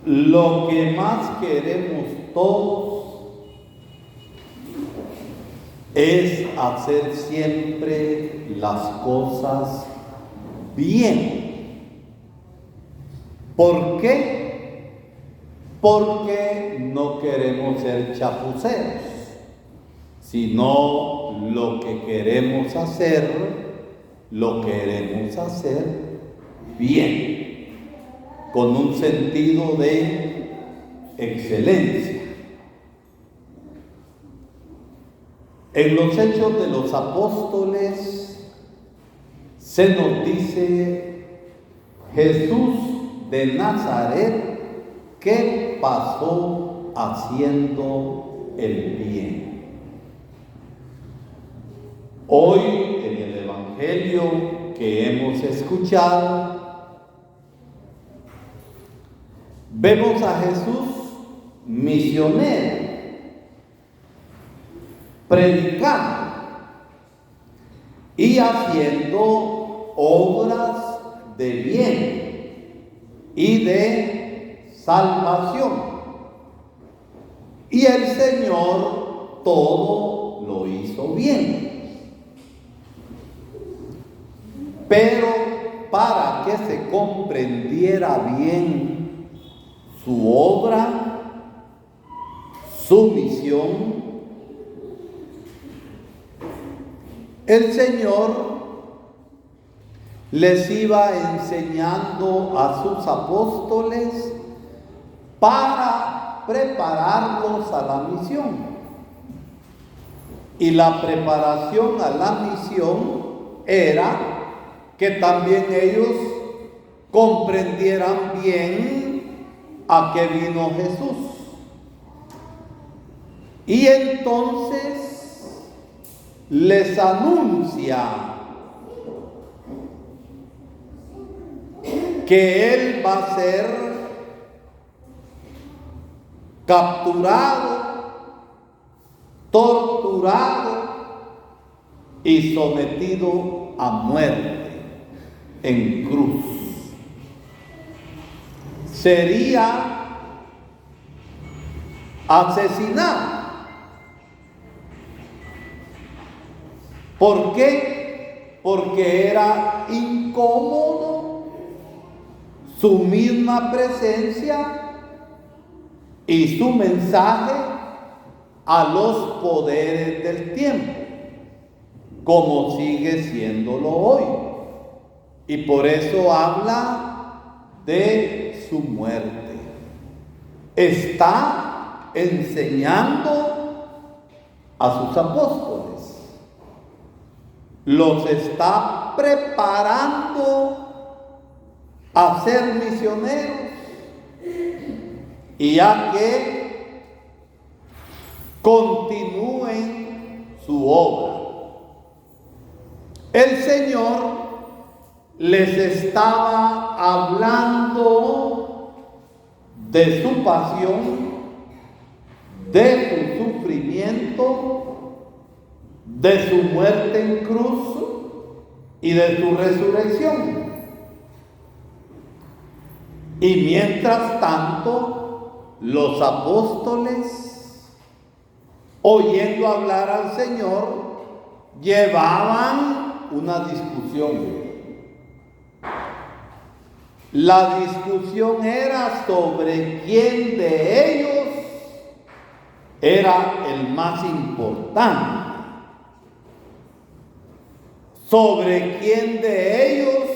Lo que más queremos todos es hacer siempre las cosas bien. ¿Por qué? Porque no queremos ser chapuceros, sino lo que queremos hacer, lo queremos hacer bien, con un sentido de excelencia. En los Hechos de los Apóstoles se nos dice Jesús de Nazaret que pasó haciendo el bien. Hoy en el Evangelio que hemos escuchado, vemos a Jesús misionero, predicando y haciendo obras de bien y de salvación. Y el Señor todo lo hizo bien. Pero para que se comprendiera bien su obra, su misión, el Señor les iba enseñando a sus apóstoles para prepararlos a la misión. Y la preparación a la misión era que también ellos comprendieran bien a qué vino Jesús. Y entonces les anuncia que Él va a ser capturado, torturado y sometido a muerte en cruz. Sería asesinado. ¿Por qué? Porque era incómodo su misma presencia y su mensaje a los poderes del tiempo, como sigue siéndolo hoy. Y por eso habla de su muerte. Está enseñando a sus apóstoles. Los está preparando a ser misioneros y a que continúen su obra. El Señor les estaba hablando de su pasión, de su sufrimiento, de su muerte en cruz y de su resurrección. Y mientras tanto, los apóstoles, oyendo hablar al Señor, llevaban una discusión. La discusión era sobre quién de ellos era el más importante, sobre quién de ellos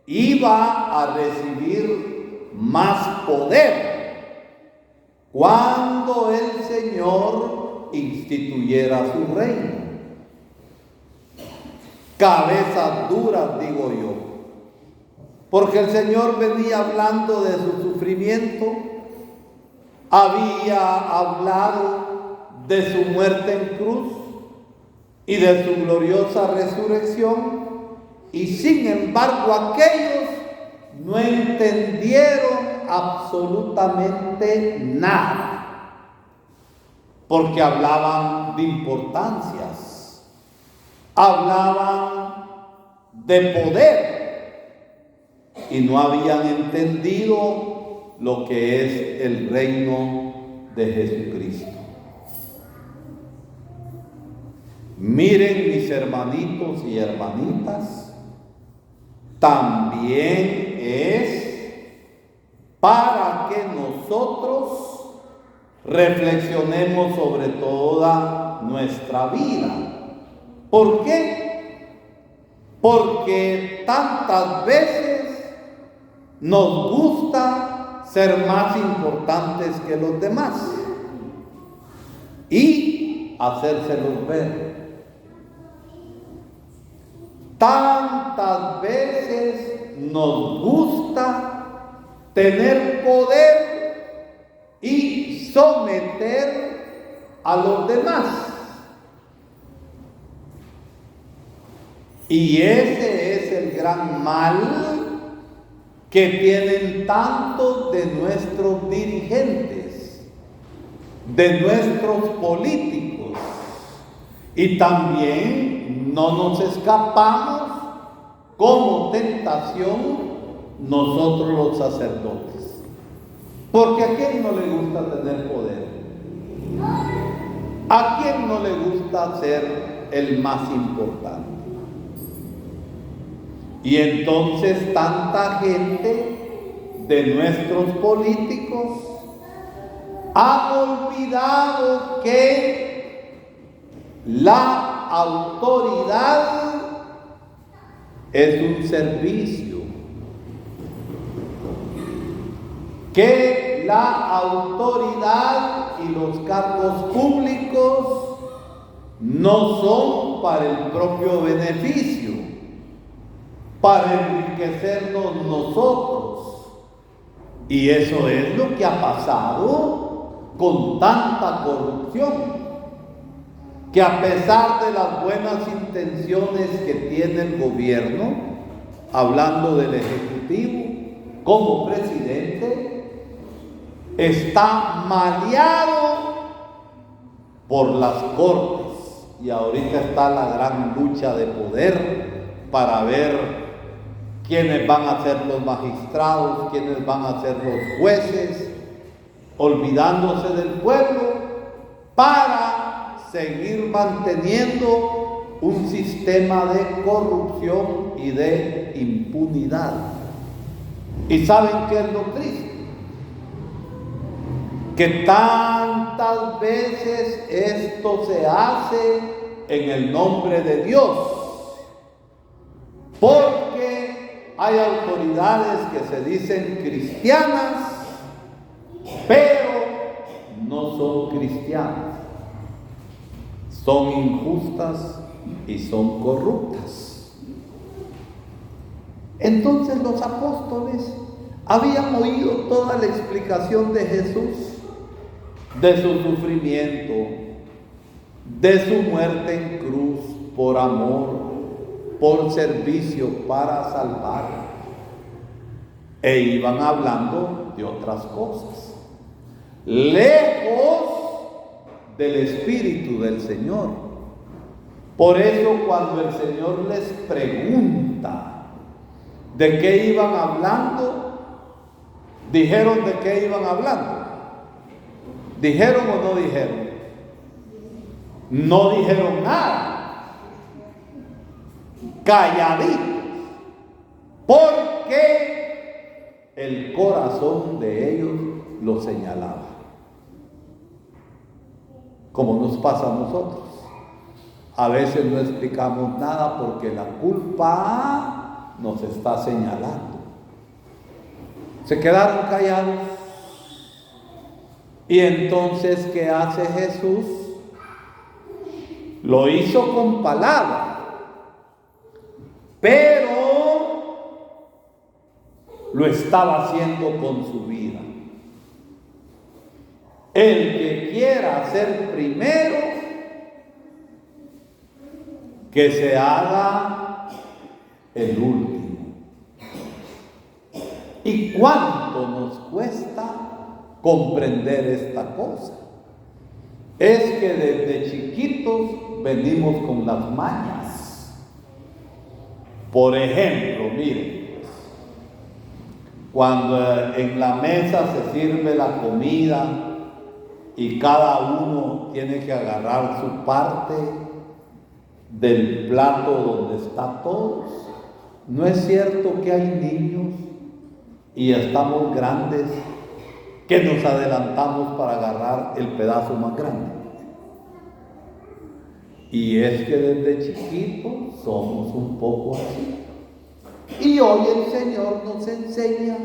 iba a recibir más poder cuando el Señor instituyera su reino. Cabezas duras, digo yo, porque el Señor venía hablando de su sufrimiento, había hablado de su muerte en cruz y de su gloriosa resurrección, y sin embargo aquellos no entendieron absolutamente nada, porque hablaban de importancias, hablaban de poder, y no habían entendido lo que es el reino de Jesucristo. Miren, mis hermanitos y hermanitas, también es para que nosotros reflexionemos sobre toda nuestra vida. ¿Por qué? Porque tantas veces nos gusta ser más importantes que los demás y hacérselos ver. Tantas veces nos gusta tener poder y someter a los demás. Y ese es el gran mal que tienen tantos de nuestros dirigentes, de nuestros políticos. Y también no nos escapamos como tentación nosotros los sacerdotes. Porque ¿a quién no le gusta tener poder? ¿A quién no le gusta ser el más importante? Y entonces tanta gente de nuestros políticos ha olvidado que la autoridad es un servicio, que la autoridad y los cargos públicos no son para el propio beneficio, para enriquecernos nosotros. Y eso es lo que ha pasado con tanta corrupción, que a pesar de las buenas intenciones que tiene el gobierno, hablando del Ejecutivo como presidente, está maleado por las cortes. Y ahorita está la gran lucha de poder para ver quiénes van a ser los magistrados, quiénes van a ser los jueces, olvidándose del pueblo para seguir manteniendo un sistema de corrupción y de impunidad. ¿Y saben qué es lo triste? Que tantas veces esto se hace en el nombre de Dios, porque hay autoridades que se dicen cristianas, pero no son cristianas. Son injustas y son corruptas. Entonces los apóstoles habían oído toda la explicación de Jesús, de su sufrimiento, de su muerte en cruz por amor, por servicio para salvar, e iban hablando de otras cosas, lejos del Espíritu del Señor. Por eso cuando el Señor les pregunta de qué iban hablando, dijeron de qué iban hablando. ¿Dijeron o no dijeron? No dijeron nada. Calladitos. Porque el corazón de ellos lo señalaba. Como nos pasa a nosotros. A veces no explicamos nada porque la culpa nos está señalando. Se quedaron callados. Y entonces, ¿qué hace Jesús? Lo hizo con palabras, pero lo estaba haciendo con su vida. El que quiera ser primero, que se haga el último. ¿Y cuánto nos cuesta comprender esta cosa? Es que desde chiquitos venimos con las mañas. Por ejemplo, miren, Cuando en la mesa se sirve la comida y cada uno tiene que agarrar su parte del plato donde está todos. ¿No es cierto que hay niños y estamos grandes que nos adelantamos para agarrar el pedazo más grande? Y es que desde chiquitos somos un poco así. Y hoy el Señor nos enseña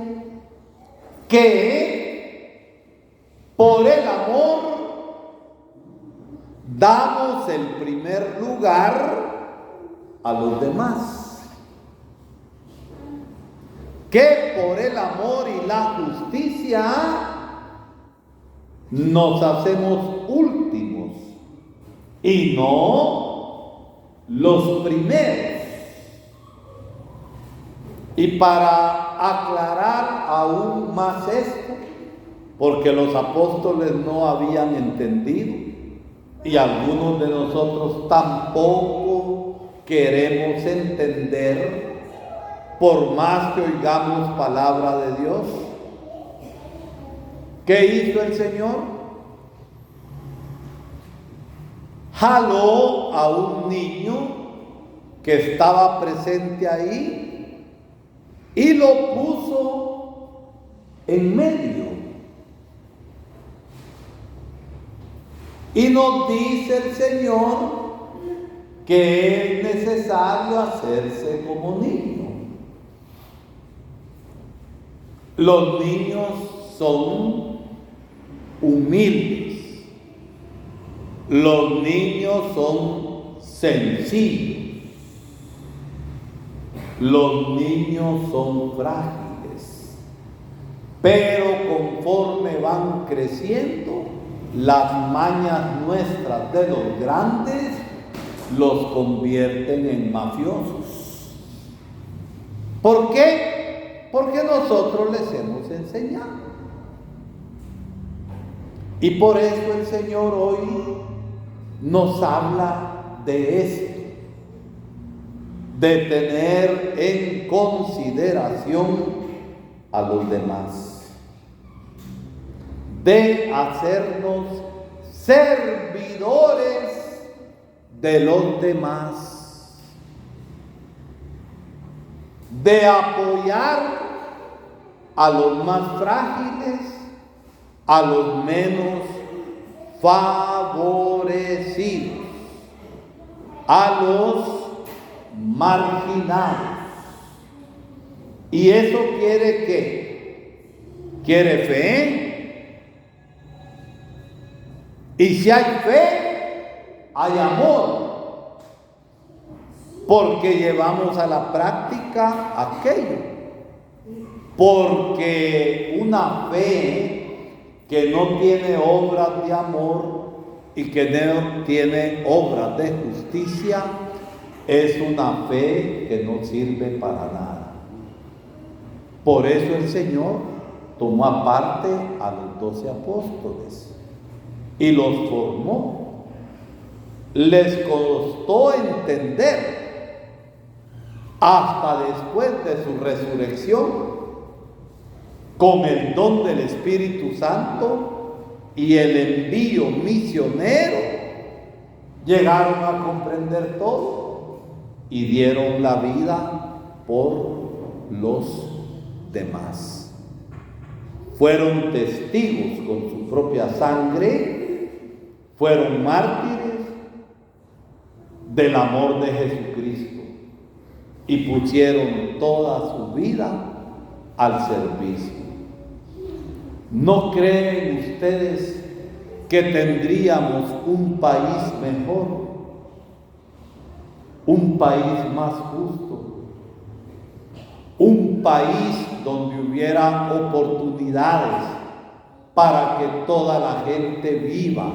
que por el amor damos el primer lugar a los demás. Que por el amor y la justicia nos hacemos últimos y no los primeros. Y para aclarar aún más esto, porque los apóstoles no habían entendido y algunos de nosotros tampoco queremos entender, por más que oigamos palabra de Dios. ¿Qué hizo el Señor? Jaló a un niño que estaba presente ahí y lo puso en medio. Y nos dice el Señor que es necesario hacerse como niño. Los niños son humildes. Los niños son sencillos. Los niños son frágiles, pero conforme van creciendo, las mañas nuestras de los grandes los convierten en mafiosos. ¿Por qué? Porque nosotros les hemos enseñado. Y por eso el Señor hoy nos habla de esto, de tener en consideración a los demás, de hacernos servidores de los demás, de apoyar a los más frágiles, a los menos favorecidos, a los marginados. ¿Y eso quiere qué? ¿Quiere fe? Y si hay fe, hay amor, porque llevamos a la práctica aquello. Porque una fe que no tiene obras de amor y que no tiene obras de justicia es una fe que no sirve para nada. Por eso el Señor tomó aparte a los 12 apóstoles y los formó. Les costó entender hasta después de su resurrección, con el don del Espíritu Santo y el envío misionero, llegaron a comprender todo y dieron la vida por los demás. Fueron testigos con su propia sangre, fueron mártires del amor de Jesucristo y pusieron toda su vida al servicio. ¿No creen ustedes que tendríamos un país mejor, un país más justo, un país donde hubiera oportunidades para que toda la gente viva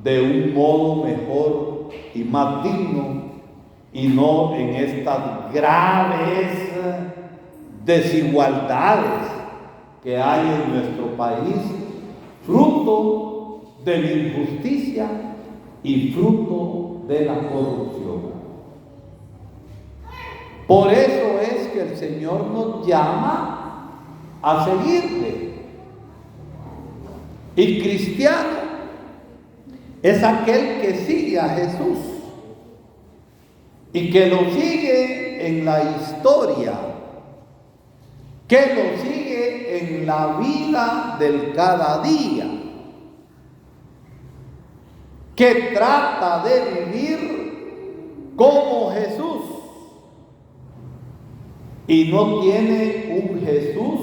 de un modo mejor y más digno, y no en estas graves desigualdades que hay en nuestro país, fruto de la injusticia y fruto de la corrupción? Por eso es que el Señor nos llama a seguirle. Y cristiano es aquel que sigue a Jesús y que lo sigue en la historia, que lo sigue en la vida del cada día, que trata de vivir como Jesús y no tiene un Jesús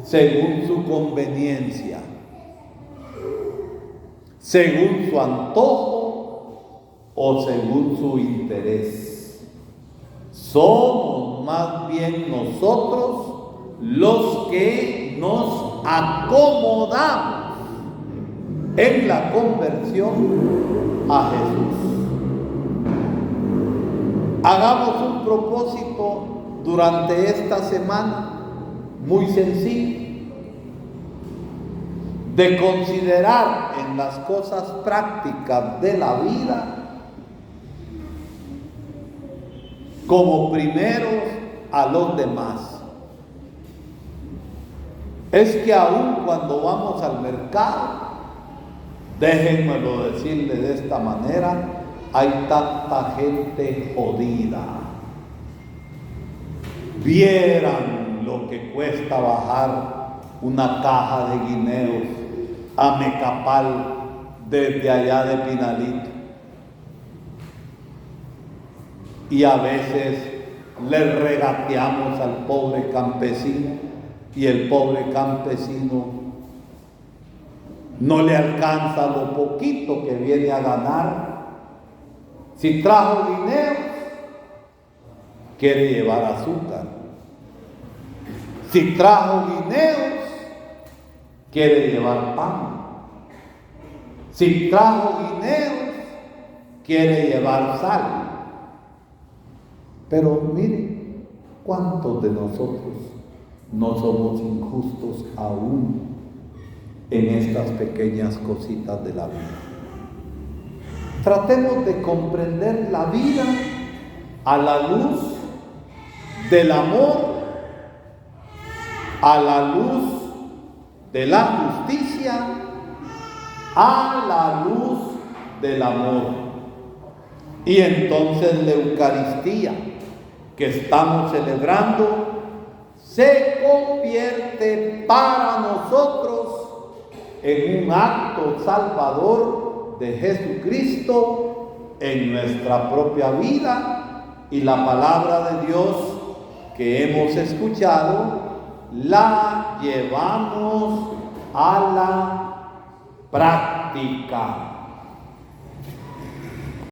según su conveniencia, según su antojo o según su interés. Somos más bien nosotros los que nos acomodamos en la conversión a Jesús. Hagamos un propósito durante esta semana muy sencillo, de considerar en las cosas prácticas de la vida como primeros a los demás. Es que aún cuando vamos al mercado, déjenmelo decirle de esta manera, hay tanta gente jodida. Vieran lo que cuesta bajar una caja de guineos a Mecapal desde allá de Pinalito. Y a veces le regateamos al pobre campesino y el pobre campesino no le alcanza lo poquito que viene a ganar. Si trajo guineos, quiere llevar azúcar. Si trajo guineos, quiere llevar pan. Si trajo guineos, quiere llevar sal. Pero miren, ¿cuántos de nosotros no somos injustos aún en estas pequeñas cositas de la vida? Tratemos de comprender la vida a la luz del amor, a la luz de la justicia, a la luz del amor. Y entonces la Eucaristía que estamos celebrando se convierte para nosotros en un acto salvador de Jesucristo en nuestra propia vida, y la palabra de Dios que hemos escuchado la llevamos a la práctica.